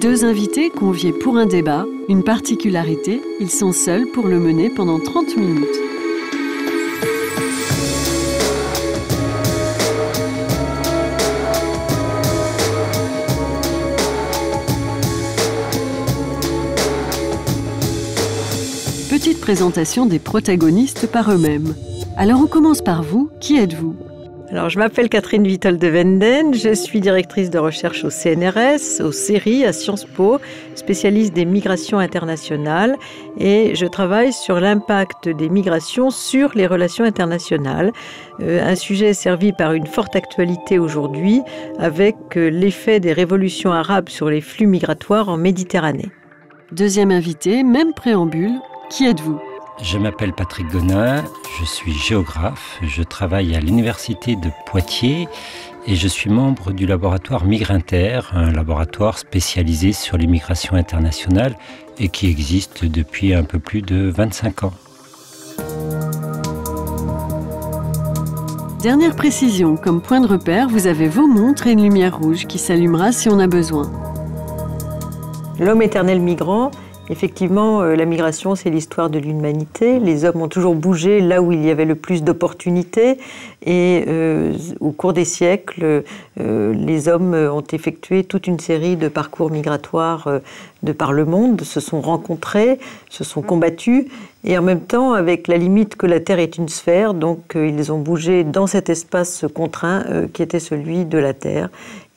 Deux invités conviés pour un débat, une particularité, ils sont seuls pour le mener pendant 30 minutes. Petite présentation des protagonistes par eux-mêmes. Alors on commence par vous, qui êtes-vous ? Alors, je m'appelle Catherine Vitol de Wenden, je suis directrice de recherche au CNRS, au CERI, à Sciences Po, spécialiste des migrations internationales et je travaille sur l'impact des migrations sur les relations internationales. Un sujet servi par une forte actualité aujourd'hui avec l'effet des révolutions arabes sur les flux migratoires en Méditerranée. Deuxième invité, même préambule, qui êtes-vous ? Je m'appelle Patrick Gonin, je suis géographe, je travaille à l'université de Poitiers et je suis membre du laboratoire Migrinter, un laboratoire spécialisé sur les migrations internationales et qui existe depuis un peu plus de 25 ans. Dernière précision, comme point de repère, vous avez vos montres et une lumière rouge qui s'allumera si on a besoin. L'homme éternel migrant. Effectivement, la migration, c'est l'histoire de l'humanité. Les hommes ont toujours bougé là où il y avait le plus d'opportunités. Et au cours des siècles, les hommes ont effectué toute une série de parcours migratoires de par le monde, se sont rencontrés, se sont combattus. Et en même temps, avec la limite que la Terre est une sphère, donc ils ont bougé dans cet espace contraint qui était celui de la Terre.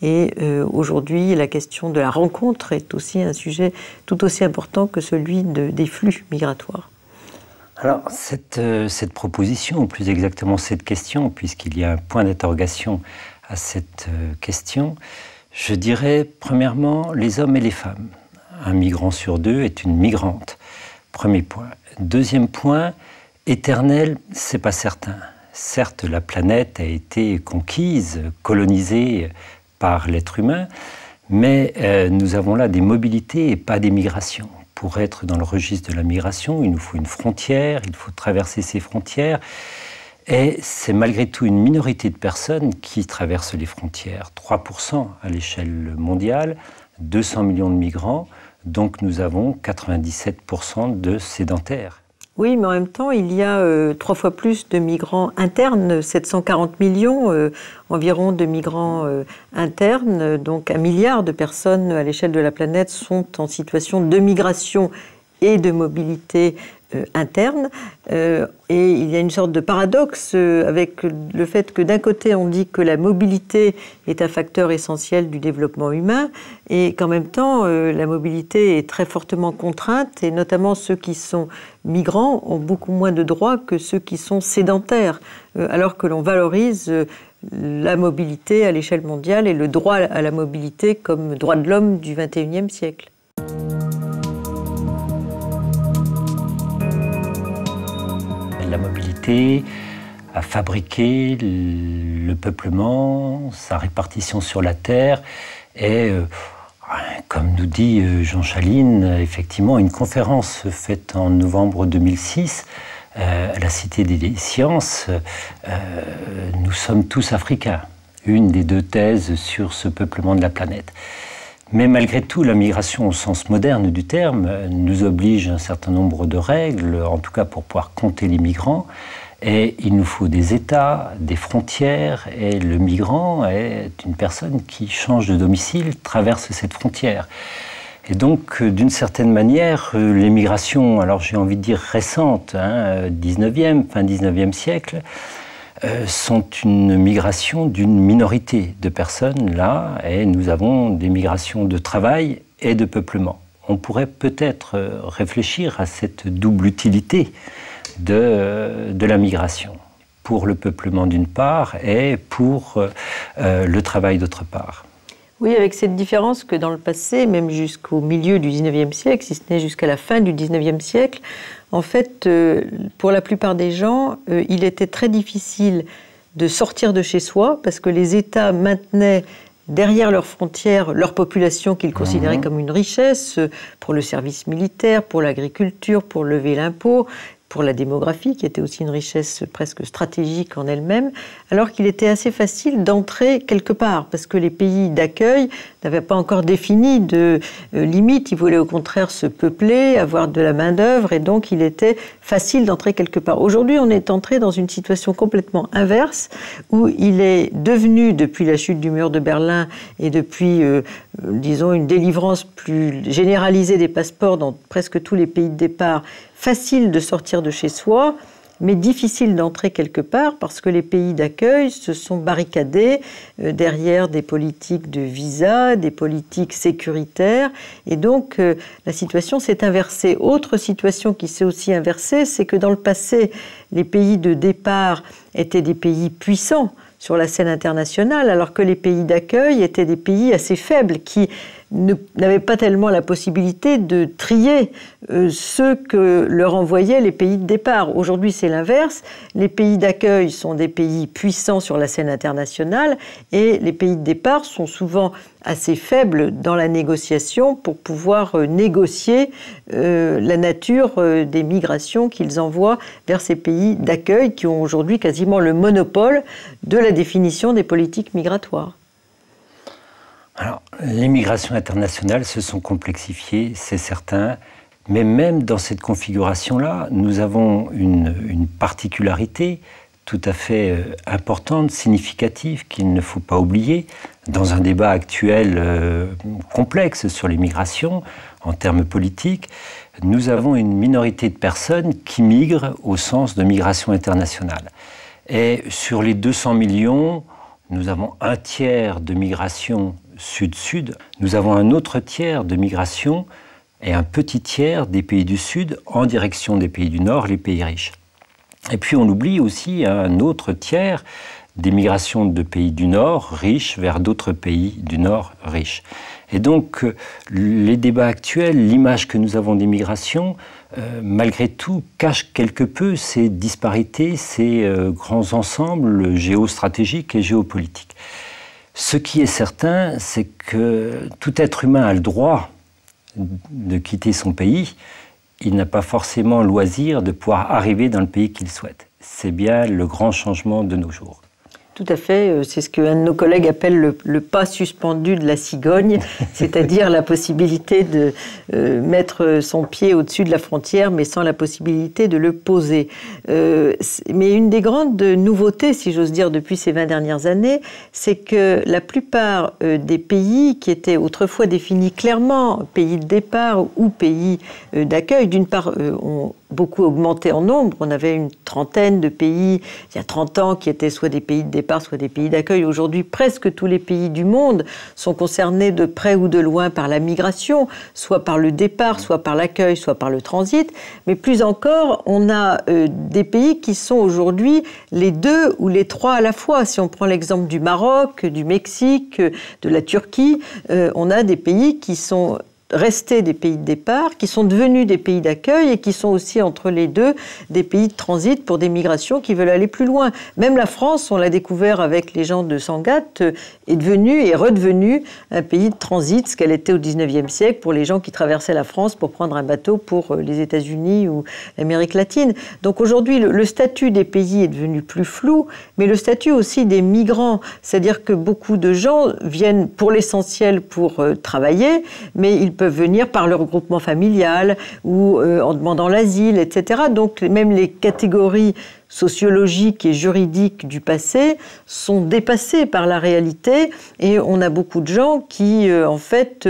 Et aujourd'hui, la question de la rencontre est aussi un sujet tout aussi important que celui des flux migratoires. Alors, cette proposition, ou plus exactement cette question, puisqu'il y a un point d'interrogation à cette question, je dirais premièrement les hommes et les femmes. Un migrant sur deux est une migrante. Premier point. Deuxième point, éternel, c'est pas certain. Certes, la planète a été conquise, colonisée par l'être humain, mais nous avons là des mobilités et pas des migrations. Pour être dans le registre de la migration, il nous faut une frontière, il faut traverser ces frontières, et c'est malgré tout une minorité de personnes qui traversent les frontières. 3% à l'échelle mondiale, 200 millions de migrants, donc nous avons 97% de sédentaires. Oui, mais en même temps, il y a 3 fois plus de migrants internes, 740 millions environ de migrants internes, donc 1 milliard de personnes à l'échelle de la planète sont en situation de migration et de mobilité interne. Et il y a une sorte de paradoxe avec le fait que d'un côté on dit que la mobilité est un facteur essentiel du développement humain et qu'en même temps la mobilité est très fortement contrainte et notamment ceux qui sont migrants ont beaucoup moins de droits que ceux qui sont sédentaires, alors que l'on valorise la mobilité à l'échelle mondiale et le droit à la mobilité comme droit de l'homme du XXIe siècle. La mobilité a fabriqué le peuplement, sa répartition sur la Terre et, comme nous dit Jean Chaline, effectivement, une conférence faite en novembre 2006 à la Cité des Sciences, nous sommes tous africains, une des deux thèses sur ce peuplement de la planète. Mais malgré tout, la migration au sens moderne du terme nous oblige à un certain nombre de règles, en tout cas pour pouvoir compter les migrants. Et il nous faut des États, des frontières, et le migrant est une personne qui change de domicile, traverse cette frontière. Et donc, d'une certaine manière, les migrations, alors j'ai envie de dire récentes, fin 19e siècle, sont une migration d'une minorité de personnes là, et nous avons des migrations de travail et de peuplement. On pourrait peut-être réfléchir à cette double utilité de la migration, pour le peuplement d'une part et pour le travail d'autre part. Oui, avec cette différence que dans le passé, même jusqu'au milieu du XIXe siècle, si ce n'est jusqu'à la fin du XIXe siècle, en fait, pour la plupart des gens, il était très difficile de sortir de chez soi parce que les États maintenaient derrière leurs frontières leur population qu'ils considéraient comme une richesse pour le service militaire, pour l'agriculture, pour lever l'impôt, pour la démographie, qui était aussi une richesse presque stratégique en elle-même, alors qu'il était assez facile d'entrer quelque part, parce que les pays d'accueil n'avaient pas encore défini de limite. Ils voulaient au contraire se peupler, avoir de la main-d'œuvre, et donc il était facile d'entrer quelque part. Aujourd'hui, on est entré dans une situation complètement inverse, où il est devenu, depuis la chute du mur de Berlin et depuis, disons, une délivrance plus généralisée des passeports dans presque tous les pays de départ, facile de sortir de chez soi, mais difficile d'entrer quelque part parce que les pays d'accueil se sont barricadés derrière des politiques de visa, des politiques sécuritaires, et donc la situation s'est inversée. Autre situation qui s'est aussi inversée, c'est que dans le passé, les pays de départ étaient des pays puissants sur la scène internationale, alors que les pays d'accueil étaient des pays assez faibles qui n'avaient pas tellement la possibilité de trier ceux que leur envoyaient les pays de départ. Aujourd'hui, c'est l'inverse. Les pays d'accueil sont des pays puissants sur la scène internationale et les pays de départ sont souvent assez faibles dans la négociation pour pouvoir négocier la nature des migrations qu'ils envoient vers ces pays d'accueil qui ont aujourd'hui quasiment le monopole de la définition des politiques migratoires. Alors, les migrations internationales se sont complexifiées, c'est certain, mais même dans cette configuration-là, nous avons une particularité tout à fait importante, significative, qu'il ne faut pas oublier. Dans un débat actuel complexe sur les migrations, en termes politiques, nous avons une minorité de personnes qui migrent au sens de migration internationale. Et sur les 200 millions, nous avons un tiers de migration sud-sud, nous avons un autre tiers de migration et un petit tiers des pays du Sud en direction des pays du Nord, les pays riches. Et puis on oublie aussi un autre tiers des migrations de pays du Nord riches vers d'autres pays du Nord riches. Et donc les débats actuels, l'image que nous avons des migrations, malgré tout, cache quelque peu ces disparités, ces grands ensembles géostratégiques et géopolitiques. Ce qui est certain, c'est que tout être humain a le droit de quitter son pays. Il n'a pas forcément le loisir de pouvoir arriver dans le pays qu'il souhaite. C'est bien le grand changement de nos jours. Tout à fait, c'est ce qu'un de nos collègues appelle le pas suspendu de la cigogne, c'est-à-dire la possibilité de mettre son pied au-dessus de la frontière, mais sans la possibilité de le poser. Mais une des grandes nouveautés, si j'ose dire, depuis ces 20 dernières années, c'est que la plupart des pays qui étaient autrefois définis clairement pays de départ ou pays d'accueil, d'une part, ont beaucoup augmenté en nombre. On avait une trentaine de pays, il y a 30 ans, qui étaient soit des pays de départ, soit des pays d'accueil. Aujourd'hui, presque tous les pays du monde sont concernés de près ou de loin par la migration, soit par le départ, soit par l'accueil, soit par le transit. Mais plus encore, on a des pays qui sont aujourd'hui les deux ou les trois à la fois. Si on prend l'exemple du Maroc, du Mexique, de la Turquie, on a des pays qui sont restés des pays de départ, qui sont devenus des pays d'accueil et qui sont aussi entre les deux des pays de transit pour des migrations qui veulent aller plus loin. Même la France, on l'a découvert avec les gens de Sangatte, est devenue et redevenue un pays de transit, ce qu'elle était au XIXe siècle pour les gens qui traversaient la France pour prendre un bateau pour les États-Unis ou l'Amérique latine. Donc aujourd'hui, le statut des pays est devenu plus flou, mais le statut aussi des migrants, c'est-à-dire que beaucoup de gens viennent pour l'essentiel pour travailler, mais ils peuvent venir par leur regroupement familial ou en demandant l'asile, etc. Donc même les catégories sociologiques et juridiques du passé sont dépassées par la réalité et on a beaucoup de gens qui, en fait,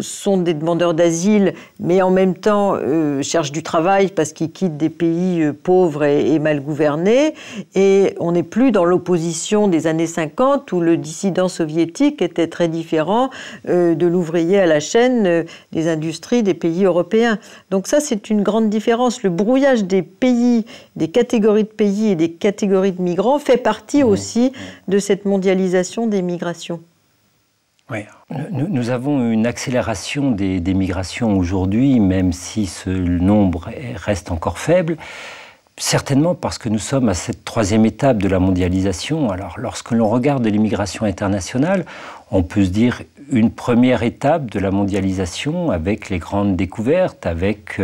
sont des demandeurs d'asile, mais en même temps cherchent du travail parce qu'ils quittent des pays pauvres et mal gouvernés. Et on n'est plus dans l'opposition des années 50 où le dissident soviétique était très différent de l'ouvrier à la chaîne des industries des pays européens. Donc ça, c'est une grande différence. Le brouillage des pays, des catégories de pays et des catégories de migrants fait partie aussi de cette mondialisation des migrations. Oui, nous avons une accélération des migrations aujourd'hui, même si ce nombre reste encore faible, certainement parce que nous sommes à cette troisième étape de la mondialisation. Alors, lorsque l'on regarde l'immigration internationale, on peut se dire une première étape de la mondialisation avec les grandes découvertes, avec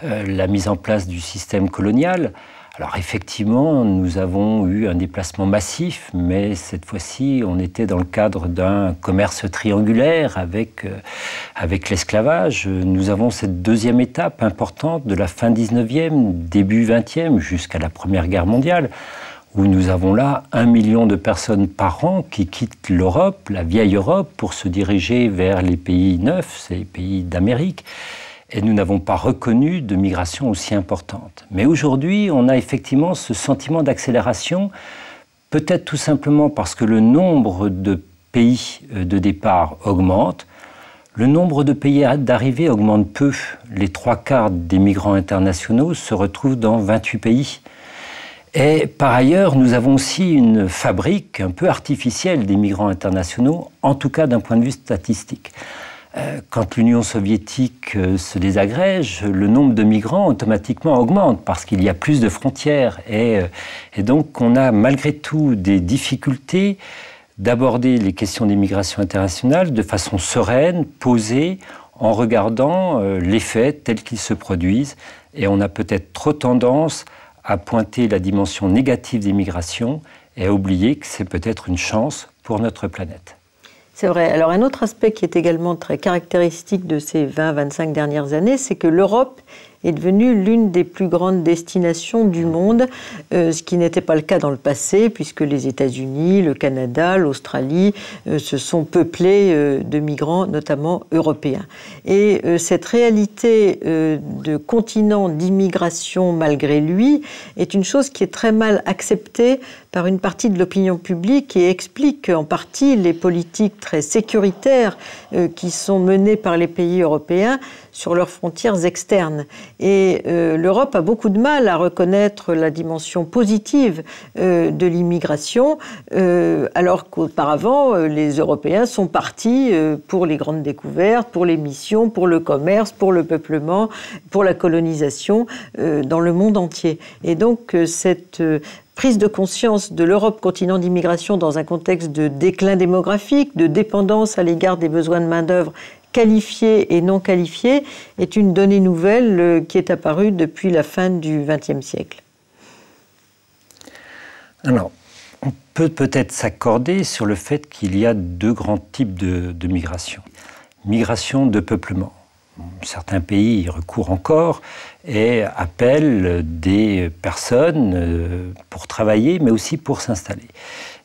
la mise en place du système colonial. Alors effectivement, nous avons eu un déplacement massif, mais cette fois-ci, on était dans le cadre d'un commerce triangulaire avec l'esclavage. Nous avons cette deuxième étape importante de la fin 19e, début 20e, jusqu'à la Première Guerre mondiale, où nous avons là 1 million de personnes par an qui quittent l'Europe, la vieille Europe, pour se diriger vers les pays neufs, ces pays d'Amérique. Et nous n'avons pas reconnu de migration aussi importante. Mais aujourd'hui, on a effectivement ce sentiment d'accélération, peut-être tout simplement parce que le nombre de pays de départ augmente, le nombre de pays d'arrivée augmente peu. Les 3/4 des migrants internationaux se retrouvent dans 28 pays. Et par ailleurs, nous avons aussi une fabrique un peu artificielle des migrants internationaux, en tout cas d'un point de vue statistique. Quand l'Union soviétique se désagrège, le nombre de migrants automatiquement augmente parce qu'il y a plus de frontières. Et donc on a malgré tout des difficultés d'aborder les questions d'immigration internationale de façon sereine, posée, en regardant les faits tels qu'ils se produisent. Et on a peut-être trop tendance à pointer la dimension négative des migrations et à oublier que c'est peut-être une chance pour notre planète. C'est vrai. Alors un autre aspect qui est également très caractéristique de ces 20-25 dernières années, c'est que l'Europe est devenue l'une des plus grandes destinations du monde, ce qui n'était pas le cas dans le passé, puisque les États-Unis, le Canada, l'Australie se sont peuplés de migrants, notamment européens. Et cette réalité de continent d'immigration malgré lui est une chose qui est très mal acceptée par une partie de l'opinion publique et explique en partie les politiques très sécuritaires qui sont menées par les pays européens sur leurs frontières externes. Et l'Europe a beaucoup de mal à reconnaître la dimension positive de l'immigration, alors qu'auparavant, les Européens sont partis pour les grandes découvertes, pour les missions, pour le commerce, pour le peuplement, pour la colonisation dans le monde entier. Et donc, cette prise de conscience de l'Europe, continent d'immigration, dans un contexte de déclin démographique, de dépendance à l'égard des besoins de main-d'œuvre qualifiée et non qualifiée, est une donnée nouvelle qui est apparue depuis la fin du XXe siècle. Alors, on peut peut-être s'accorder sur le fait qu'il y a deux grands types de migration. Migration de peuplement. Certains pays y recourent encore et appellent des personnes pour travailler, mais aussi pour s'installer.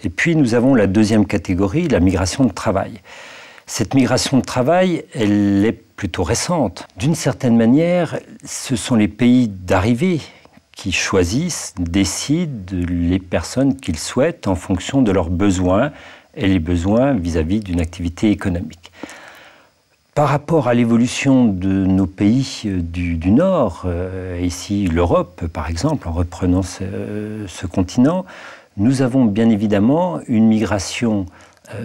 Et puis nous avons la deuxième catégorie, la migration de travail. Cette migration de travail, elle est plutôt récente. D'une certaine manière, ce sont les pays d'arrivée qui choisissent, décident les personnes qu'ils souhaitent en fonction de leurs besoins et les besoins vis-à-vis d'une activité économique. Par rapport à l'évolution de nos pays du Nord, ici l'Europe par exemple, en reprenant ce continent, nous avons bien évidemment une migration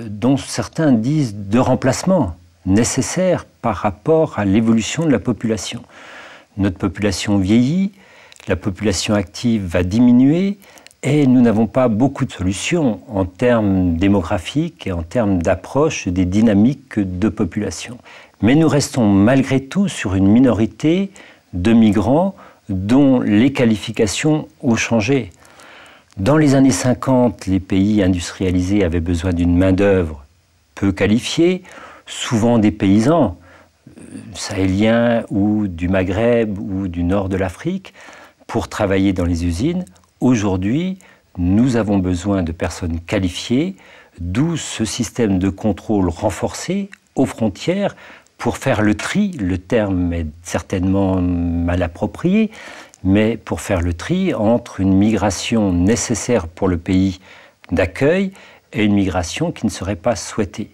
dont certains disent de remplacement nécessaire par rapport à l'évolution de la population. Notre population vieillit, la population active va diminuer et nous n'avons pas beaucoup de solutions en termes démographiques et en termes d'approche des dynamiques de population. Mais nous restons malgré tout sur une minorité de migrants dont les qualifications ont changé. Dans les années 50, les pays industrialisés avaient besoin d'une main-d'œuvre peu qualifiée, souvent des paysans sahéliens ou du Maghreb ou du nord de l'Afrique, pour travailler dans les usines. Aujourd'hui, nous avons besoin de personnes qualifiées, d'où ce système de contrôle renforcé aux frontières pour faire le tri. Le terme est certainement mal approprié, mais pour faire le tri entre une migration nécessaire pour le pays d'accueil et une migration qui ne serait pas souhaitée.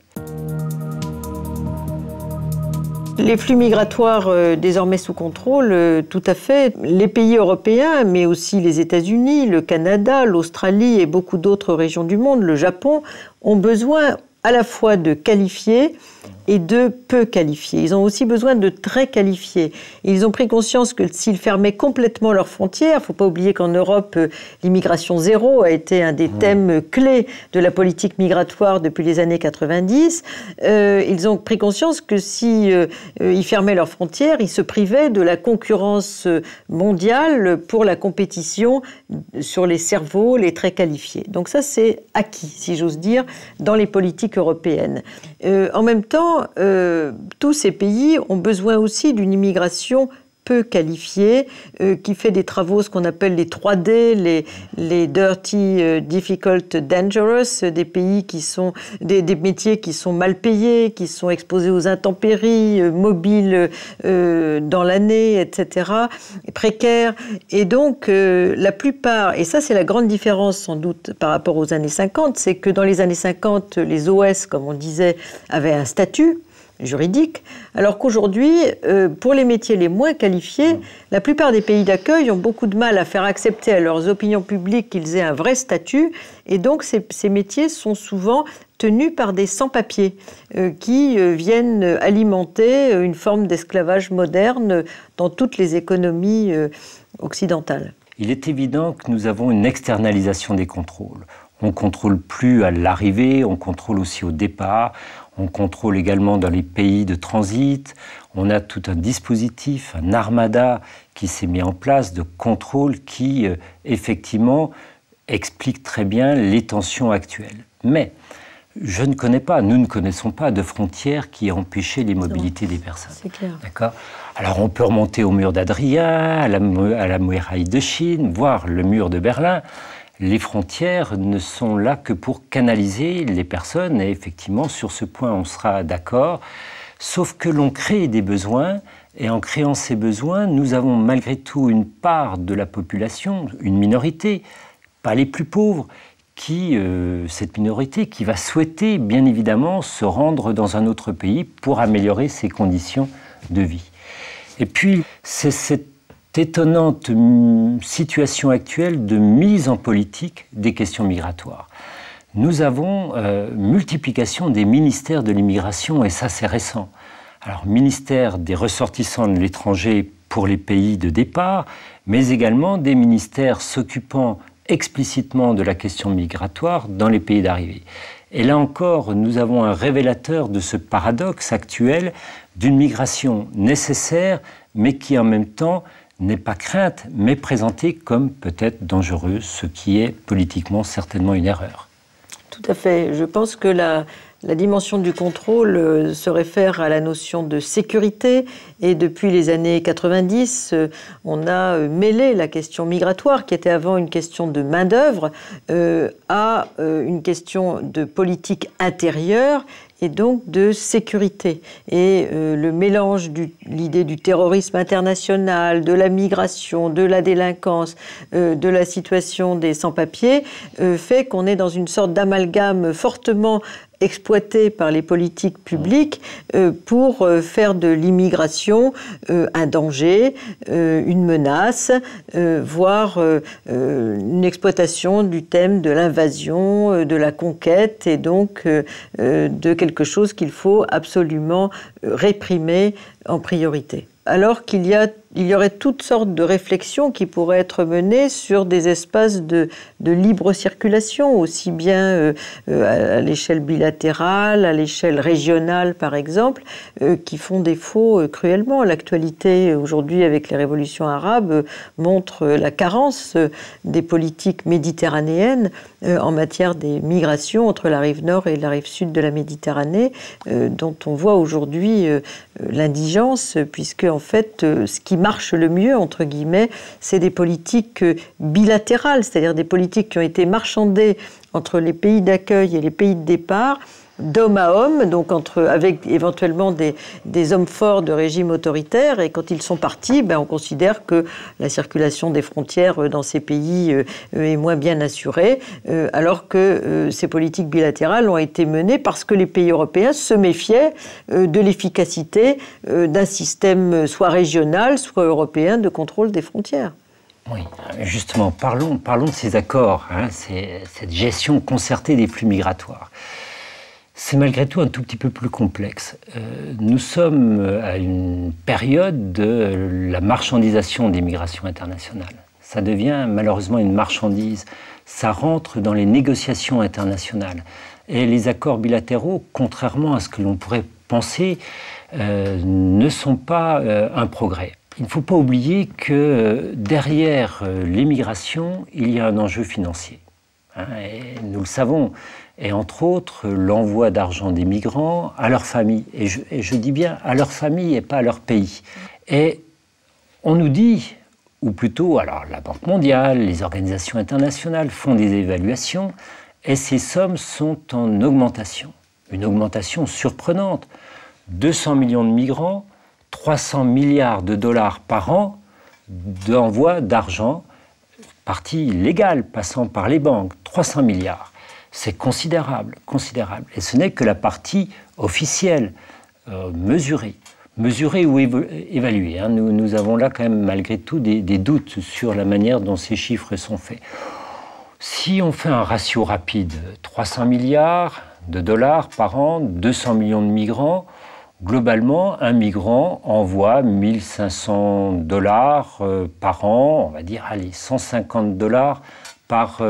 Les flux migratoires désormais sous contrôle, tout à fait. Les pays européens, mais aussi les États-Unis, le Canada, l'Australie et beaucoup d'autres régions du monde, le Japon, ont besoin à la fois de qualifiés et de peu qualifiés. Ils ont aussi besoin de très qualifiés. Ils ont pris conscience que s'ils fermaient complètement leurs frontières, il ne faut pas oublier qu'en Europe, l'immigration zéro a été un des thèmes clés de la politique migratoire depuis les années 90. Ils ont pris conscience que si ils fermaient leurs frontières, ils se privaient de la concurrence mondiale pour la compétition sur les cerveaux, les très qualifiés. Donc ça, c'est acquis, si j'ose dire, dans les politiques européennes. En même temps, tous ces pays ont besoin aussi d'une immigration peu qualifiée, qui fait des travaux, ce qu'on appelle les 3D, les dirty, difficult, dangerous, des pays qui sont des métiers qui sont mal payés, qui sont exposés aux intempéries, mobiles dans l'année, etc., précaires. Et donc, la plupart, et ça c'est la grande différence sans doute par rapport aux années 50, c'est que dans les années 50, les OS, comme on disait, avaient un statut juridique, alors qu'aujourd'hui, pour les métiers les moins qualifiés, la plupart des pays d'accueil ont beaucoup de mal à faire accepter à leurs opinions publiques qu'ils aient un vrai statut, et donc ces métiers sont souvent tenus par des sans-papiers qui viennent alimenter une forme d'esclavage moderne dans toutes les économies occidentales. Il est évident que nous avons une externalisation des contrôles. On ne contrôle plus à l'arrivée, on contrôle aussi au départ, on contrôle également dans les pays de transit. On a tout un dispositif, un armada qui s'est mis en place de contrôle qui, effectivement, explique très bien les tensions actuelles. Mais je ne connais pas, nous ne connaissons pas de frontières qui aient empêché les mobilités des personnes. C'est clair. D'accord ? Alors on peut remonter au mur d'Adrien, à la muraille de Chine, voire le mur de Berlin. Les frontières ne sont là que pour canaliser les personnes, et effectivement, sur ce point, on sera d'accord. Sauf que l'on crée des besoins, et en créant ces besoins, nous avons malgré tout une part de la population, une minorité, pas les plus pauvres, cette minorité qui va souhaiter, bien évidemment, se rendre dans un autre pays pour améliorer ses conditions de vie. Et puis, c'est cette étonnante situation actuelle de mise en politique des questions migratoires. Nous avons multiplication des ministères de l'immigration, et ça c'est récent. Alors, ministère des ressortissants de l'étranger pour les pays de départ, mais également des ministères s'occupant explicitement de la question migratoire dans les pays d'arrivée. Et là encore, nous avons un révélateur de ce paradoxe actuel d'une migration nécessaire, mais qui en même temps n'est pas crainte, mais présentée comme peut-être dangereuse, ce qui est politiquement certainement une erreur. Tout à fait. Je pense que la dimension du contrôle se réfère à la notion de sécurité, et depuis les années 90, on a mêlé la question migratoire, qui était avant une question de main-d'œuvre, à une question de politique intérieure et donc de sécurité. Et le mélange l'idée du terrorisme international, de la migration, de la délinquance, de la situation des sans-papiers, fait qu'on est dans une sorte d'amalgame fortement exploité par les politiques publiques pour faire de l'immigration un danger, une menace, voire une exploitation du thème de l'invasion, de la conquête, et donc de quelque chose qu'il faut absolument réprimer en priorité. Alors qu'il y aurait toutes sortes de réflexions qui pourraient être menées sur des espaces de libre circulation, aussi bien à l'échelle bilatérale, à l'échelle régionale par exemple, qui font défaut cruellement. L'actualité aujourd'hui avec les révolutions arabes montre la carence des politiques méditerranéennes en matière des migrations entre la rive nord et la rive sud de la Méditerranée, dont on voit aujourd'hui l'indigence, puisque en fait ce qui marche le mieux, entre guillemets, c'est des politiques bilatérales, c'est-à-dire des politiques qui ont été marchandées entre les pays d'accueil et les pays de départ, d'homme à homme, donc avec éventuellement des hommes forts de régime autoritaire, et quand ils sont partis, on considère que la circulation des frontières dans ces pays est moins bien assurée, alors que ces politiques bilatérales ont été menées parce que les pays européens se méfiaient de l'efficacité d'un système soit régional, soit européen de contrôle des frontières. Oui, justement, parlons de ces accords, cette gestion concertée des flux migratoires. c'est malgré tout un tout petit peu plus complexe. Nous sommes à une période de la marchandisation des migrations internationales. Ça devient malheureusement une marchandise. Ça rentre dans les négociations internationales. Et les accords bilatéraux, contrairement à ce que l'on pourrait penser, ne sont pas un progrès. Il ne faut pas oublier que derrière les migrations, il y a un enjeu financier. Et nous le savons. Et entre autres, l'envoi d'argent des migrants à leur famille. Et je dis bien à leur famille et pas à leur pays. Et on nous dit, ou plutôt, alors la Banque mondiale, les organisations internationales font des évaluations, et ces sommes sont en augmentation. Une augmentation surprenante. 200 millions de migrants, 300 milliards de dollars par an d'envoi d'argent, partie légale passant par les banques, 300 milliards. C'est considérable, considérable. Et ce n'est que la partie officielle, mesurée ou évaluée. Hein. Nous avons là quand même malgré tout des doutes sur la manière dont ces chiffres sont faits. Si on fait un ratio rapide, 300 milliards de dollars par an, 200 millions de migrants, globalement, un migrant envoie 1500 dollars par an, on va dire, allez, 150 dollars par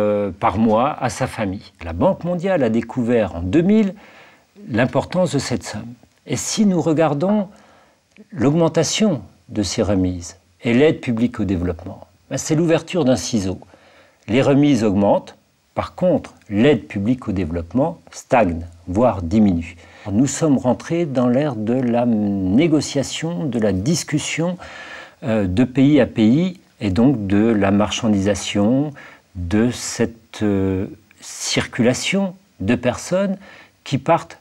mois à sa famille. La Banque mondiale a découvert en 2000 l'importance de cette somme. Et si nous regardons l'augmentation de ces remises et l'aide publique au développement, ben c'est l'ouverture d'un ciseau. Les remises augmentent, par contre, l'aide publique au développement stagne, voire diminue. Nous sommes rentrés dans l'ère de la négociation, de la discussion de pays à pays, et donc de la marchandisation, de cette circulation de personnes qui partent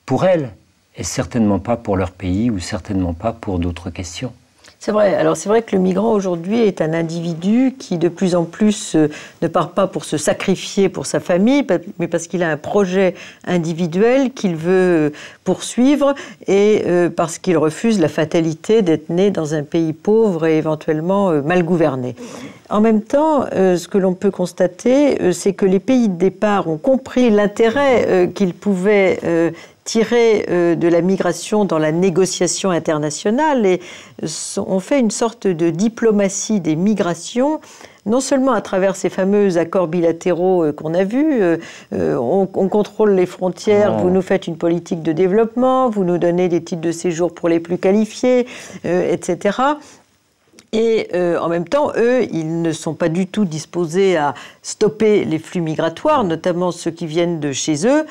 pour elles, et certainement pas pour leur pays, ou certainement pas pour d'autres questions. C'est vrai. Alors c'est vrai que le migrant aujourd'hui est un individu qui de plus en plus ne part pas pour se sacrifier pour sa famille, mais parce qu'il a un projet individuel qu'il veut poursuivre et parce qu'il refuse la fatalité d'être né dans un pays pauvre et éventuellement mal gouverné. En même temps, ce que l'on peut constater, c'est que les pays de départ ont compris l'intérêt qu'ils pouvaient tirer de la migration dans la négociation internationale et ont fait une sorte de diplomatie des migrations, non seulement à travers ces fameux accords bilatéraux qu'on a vus, on contrôle les frontières, vous nous faites une politique de développement, vous nous donnez des titres de séjour pour les plus qualifiés, etc. Et en même temps, eux, ils ne sont pas du tout disposés à stopper les flux migratoires, notamment ceux qui viennent de chez eux,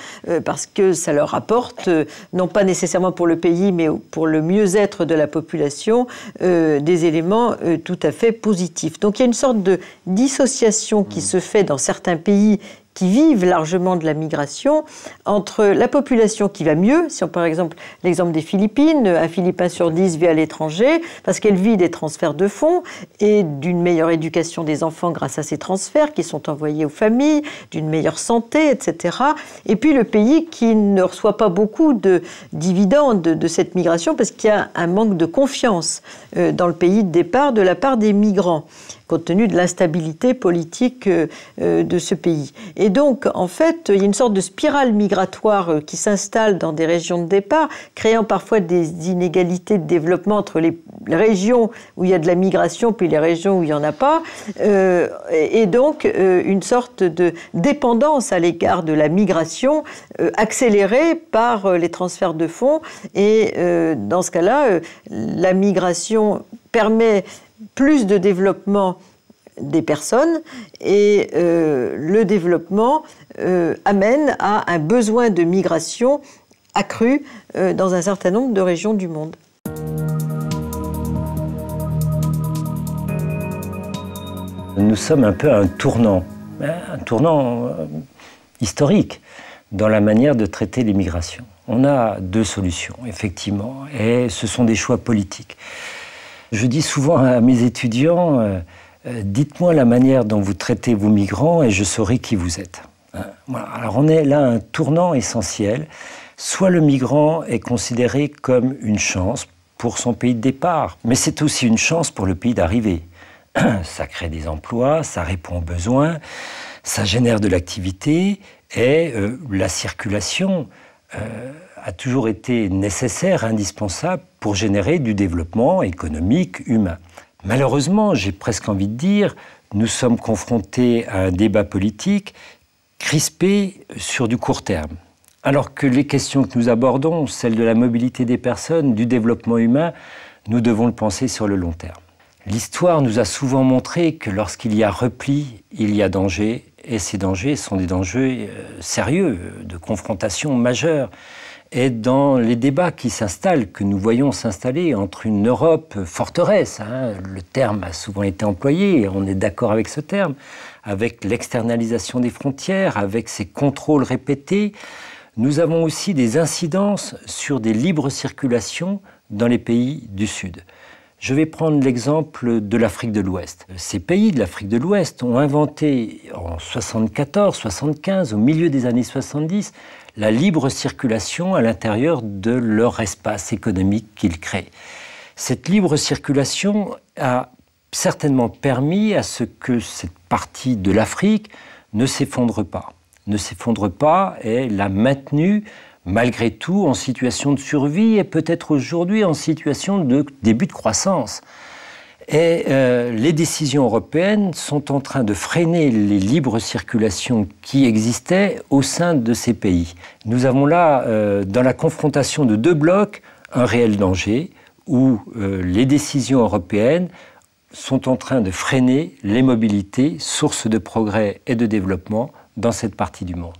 parce que ça leur apporte, non pas nécessairement pour le pays, mais pour le mieux-être de la population, des éléments tout à fait positifs. Donc il y a une sorte de dissociation qui se fait dans certains pays qui vivent largement de la migration, entre la population qui va mieux, si on prend par exemple l'exemple des Philippines, un Philippin sur 10 vit à l'étranger, parce qu'elle vit des transferts de fonds et d'une meilleure éducation des enfants grâce à ces transferts qui sont envoyés aux familles, d'une meilleure santé, etc. Et puis le pays qui ne reçoit pas beaucoup de dividendes de cette migration, parce qu'il y a un manque de confiance dans le pays de départ de la part des migrants, compte tenu de l'instabilité politique de ce pays. Et donc, en fait, il y a une sorte de spirale migratoire qui s'installe dans des régions de départ, créant parfois des inégalités de développement entre les régions où il y a de la migration puis les régions où il n'y en a pas, et donc une sorte de dépendance à l'égard de la migration accélérée par les transferts de fonds. Et dans ce cas-là, la migration permet plus de développement des personnes et le développement amène à un besoin de migration accru dans un certain nombre de régions du monde. Nous sommes un peu à un tournant historique dans la manière de traiter les migrations. On a deux solutions, effectivement, et ce sont des choix politiques. Je dis souvent à mes étudiants, dites-moi la manière dont vous traitez vos migrants et je saurai qui vous êtes. Voilà. Alors on est là à un tournant essentiel. Soit le migrant est considéré comme une chance pour son pays de départ, mais c'est aussi une chance pour le pays d'arrivée. Ça crée des emplois, ça répond aux besoins, ça génère de l'activité et la circulation a toujours été nécessaire, indispensable pour générer du développement économique, humain. Malheureusement, j'ai presque envie de dire, nous sommes confrontés à un débat politique crispé sur du court terme. Alors que les questions que nous abordons, celles de la mobilité des personnes, du développement humain, nous devons le penser sur le long terme. L'histoire nous a souvent montré que lorsqu'il y a repli, il y a danger, et ces dangers sont des dangers sérieux, de confrontation majeure. Et dans les débats qui s'installent, que nous voyons s'installer entre une Europe forteresse, le terme a souvent été employé, et on est d'accord avec ce terme, avec l'externalisation des frontières, avec ces contrôles répétés, nous avons aussi des incidences sur des libres circulations dans les pays du Sud. Je vais prendre l'exemple de l'Afrique de l'Ouest. Ces pays de l'Afrique de l'Ouest ont inventé en 74, 75, au milieu des années 70, la libre circulation à l'intérieur de leur espace économique qu'ils créent. Cette libre circulation a certainement permis à ce que cette partie de l'Afrique ne s'effondre pas. Ne s'effondre pas et l'a maintenue malgré tout en situation de survie et peut-être aujourd'hui en situation de début de croissance. Et les décisions européennes sont en train de freiner les libres circulations qui existaient au sein de ces pays. Nous avons là, dans la confrontation de deux blocs, un réel danger où les décisions européennes sont en train de freiner les mobilités, sources de progrès et de développement dans cette partie du monde.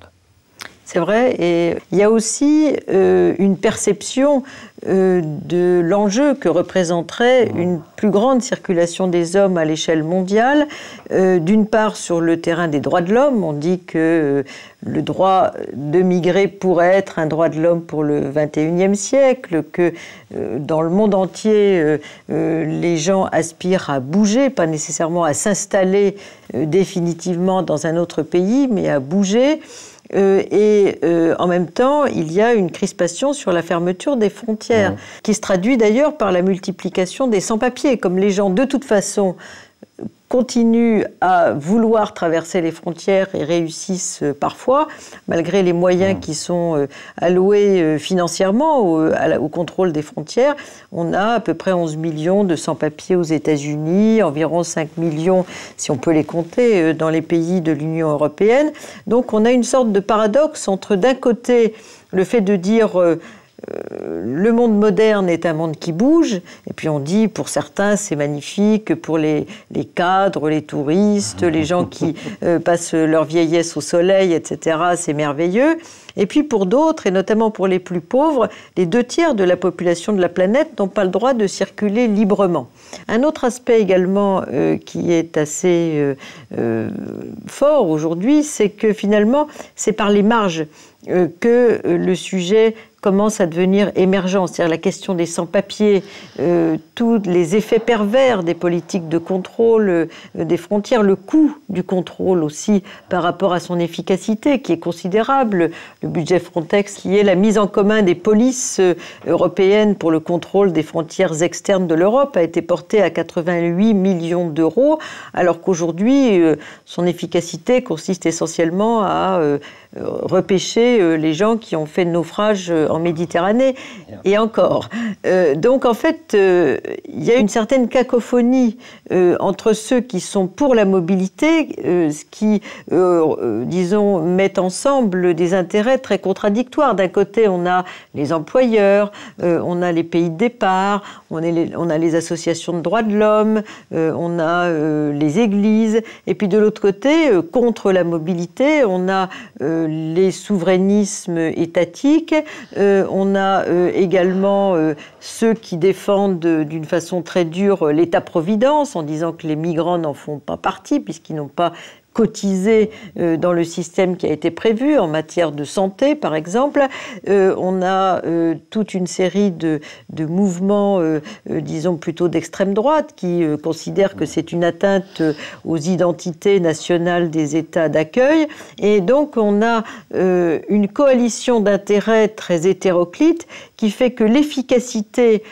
C'est vrai, et il y a aussi une perception de l'enjeu que représenterait une plus grande circulation des hommes à l'échelle mondiale. D'une part, sur le terrain des droits de l'homme, on dit que le droit de migrer pourrait être un droit de l'homme pour le XXIe siècle, que dans le monde entier, les gens aspirent à bouger, pas nécessairement à s'installer définitivement dans un autre pays, mais à bouger. En même temps, il y a une crispation sur la fermeture des frontières, qui se traduit d'ailleurs par la multiplication des sans-papiers. Comme les gens, de toute façon, continuent à vouloir traverser les frontières et réussissent parfois, malgré les moyens qui sont alloués financièrement au contrôle des frontières. On a à peu près 11 millions de sans-papiers aux États-Unis, environ 5 millions, si on peut les compter, dans les pays de l'Union européenne. Donc on a une sorte de paradoxe entre, d'un côté, le fait de dire le monde moderne est un monde qui bouge, et puis on dit, pour certains, c'est magnifique, pour les cadres, les touristes, les gens qui passent leur vieillesse au soleil, etc., c'est merveilleux. Et puis pour d'autres, et notamment pour les plus pauvres, les 2/3 de la population de la planète n'ont pas le droit de circuler librement. Un autre aspect également qui est assez fort aujourd'hui, c'est que finalement, c'est par les marges que le sujet commence à devenir émergent, c'est-à-dire la question des sans-papiers, tous les effets pervers des politiques de contrôle des frontières, le coût du contrôle aussi par rapport à son efficacité qui est considérable, le budget Frontex qui est la mise en commun des polices européennes pour le contrôle des frontières externes de l'Europe a été porté à 88 millions d'euros, alors qu'aujourd'hui son efficacité consiste essentiellement à repêcher les gens qui ont fait naufrage en Méditerranée, et encore. Donc en fait, il y a une certaine cacophonie entre ceux qui sont pour la mobilité, qui, disons, mettent ensemble des intérêts très contradictoires. D'un côté, on a les employeurs, on a les pays de départ, on a les associations de droits de l'homme, on a les églises, et puis de l'autre côté, contre la mobilité, on a les souverainismes étatiques, on a également ceux qui défendent d'une façon très dure l'État-providence en disant que les migrants n'en font pas partie puisqu'ils n'ont pas cotisé dans le système qui a été prévu en matière de santé, par exemple. On a toute une série de mouvements, disons plutôt d'extrême droite, qui considèrent que c'est une atteinte aux identités nationales des États d'accueil. Et donc, on a une coalition d'intérêts très hétéroclite qui fait que l'efficacité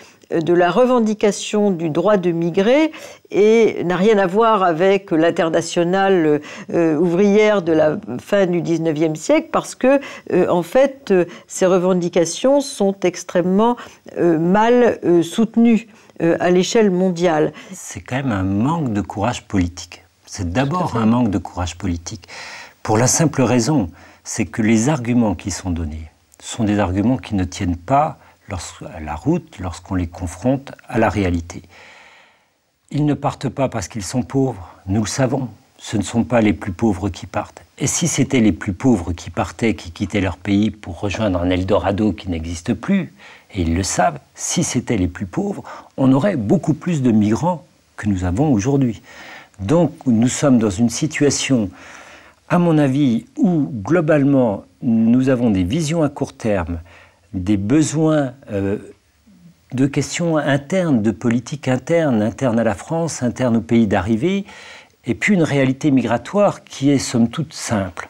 de la revendication du droit de migrer et n'a rien à voir avec l'internationale ouvrière de la fin du 19e siècle parce que, en fait, ces revendications sont extrêmement mal soutenues à l'échelle mondiale. C'est quand même un manque de courage politique. C'est d'abord un manque de courage politique. Pour la simple raison, c'est que les arguments qui sont donnés sont des arguments qui ne tiennent pas à la route lorsqu'on les confronte à la réalité. Ils ne partent pas parce qu'ils sont pauvres, nous le savons. Ce ne sont pas les plus pauvres qui partent. Et si c'était les plus pauvres qui partaient, qui quittaient leur pays pour rejoindre un Eldorado qui n'existe plus, et ils le savent, si c'était les plus pauvres, on aurait beaucoup plus de migrants que nous avons aujourd'hui. Donc nous sommes dans une situation, à mon avis, où globalement nous avons des visions à court terme, des besoins de questions internes, de politique interne à la France, interne au pays d'arrivée, et puis une réalité migratoire qui est somme toute simple,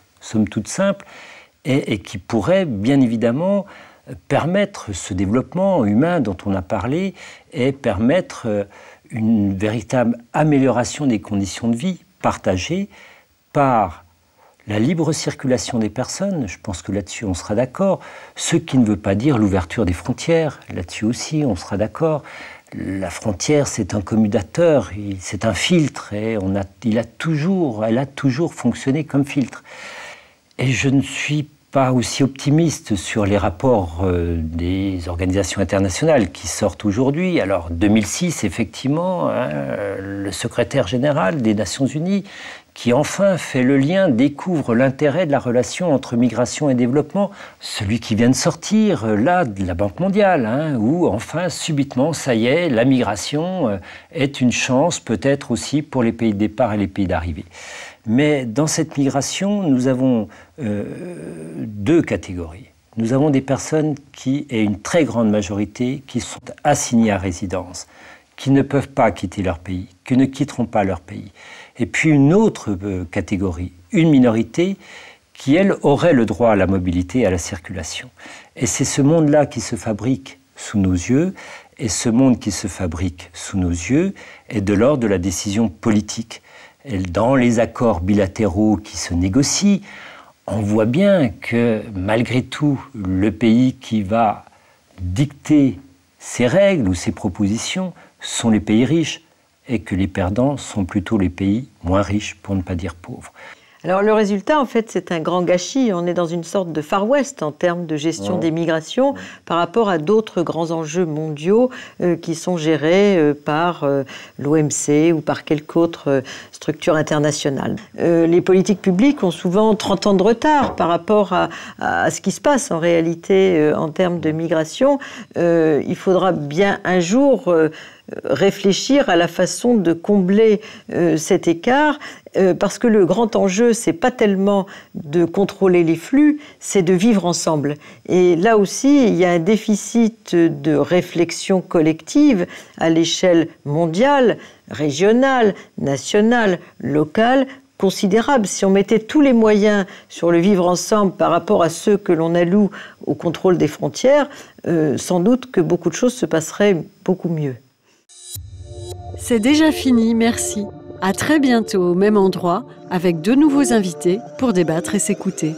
et qui pourrait bien évidemment permettre ce développement humain dont on a parlé et permettre une véritable amélioration des conditions de vie partagées par la libre circulation des personnes. Je pense que là-dessus on sera d'accord, ce qui ne veut pas dire l'ouverture des frontières, là-dessus aussi on sera d'accord. La frontière, c'est un commutateur, c'est un filtre, et elle a toujours fonctionné comme filtre. Et je ne suis pas aussi optimiste sur les rapports des organisations internationales qui sortent aujourd'hui. Alors, 2006, effectivement, le secrétaire général des Nations Unies, qui enfin fait le lien, découvre l'intérêt de la relation entre migration et développement, celui qui vient de sortir, là, de la Banque mondiale, où enfin, subitement, ça y est, la migration est une chance peut-être aussi pour les pays de départ et les pays d'arrivée. Mais dans cette migration, nous avons deux catégories. Nous avons des personnes et une très grande majorité, qui sont assignées à résidence, qui ne peuvent pas quitter leur pays, qui ne quitteront pas leur pays. Et puis une autre catégorie, une minorité, qui, elle, aurait le droit à la mobilité et à la circulation. Et c'est ce monde-là qui se fabrique sous nos yeux, et ce monde qui se fabrique sous nos yeux est de l'ordre de la décision politique. Et dans les accords bilatéraux qui se négocient, on voit bien que, malgré tout, le pays qui va dicter ses règles ou ses propositions sont les pays riches, et que les perdants sont plutôt les pays moins riches, pour ne pas dire pauvres. Alors le résultat, en fait, c'est un grand gâchis. On est dans une sorte de Far West en termes de gestion des migrations par rapport à d'autres grands enjeux mondiaux qui sont gérés par l'OMC ou par quelque autre structure internationale. Les politiques publiques ont souvent 30 ans de retard par rapport à ce qui se passe en réalité en termes de migration. Il faudra bien un jour réfléchir à la façon de combler cet écart, parce que le grand enjeu, c'est pas tellement de contrôler les flux, c'est de vivre ensemble. Et là aussi, il y a un déficit de réflexion collective à l'échelle mondiale, régionale, nationale, locale, considérable. Si on mettait tous les moyens sur le vivre ensemble par rapport à ceux que l'on alloue au contrôle des frontières, sans doute que beaucoup de choses se passeraient beaucoup mieux. C'est déjà fini, merci. À très bientôt au même endroit avec de nouveaux invités pour débattre et s'écouter.